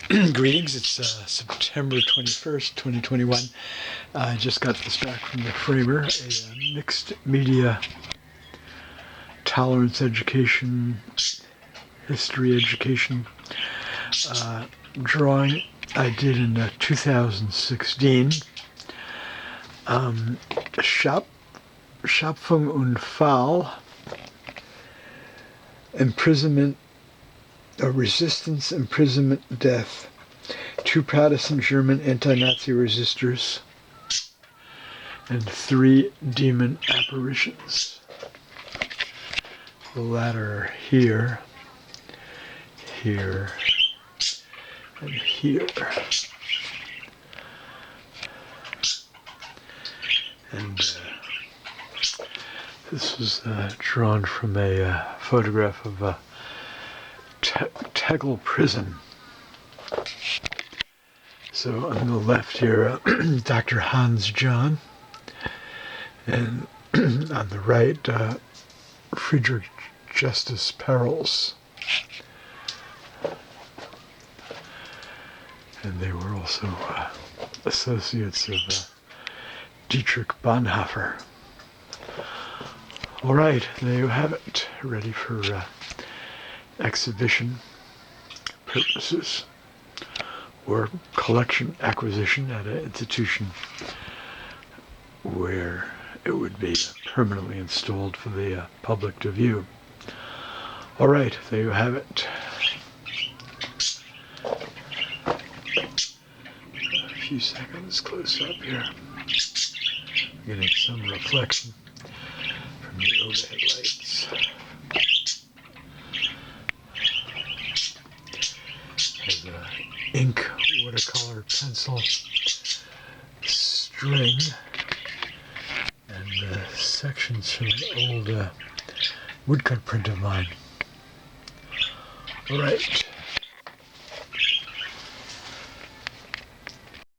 Greetings, it's September 21st, 2021. I just got this back from the framer, a mixed media tolerance education, history education drawing I did in 2016. Schöpfung und Fall, imprisonment, resistance, imprisonment, death. 2 Protestant German anti-Nazi resistors and 3 demon apparitions. The latter here, here, and here. And this was drawn from a photograph of Tegel prison. So on the left here, Dr. Hans John, and on the right, Friedrich Justus Perls. And they were also associates of Dietrich Bonhoeffer. All right, there you have it, ready for exhibition purposes or collection acquisition at an institution where it would be permanently installed for the public to view. All right, there you have it. A few seconds close up here. Getting some reflection from the overhead lights. Has a ink watercolor pencil string and sections from an old woodcut print of mine. All right.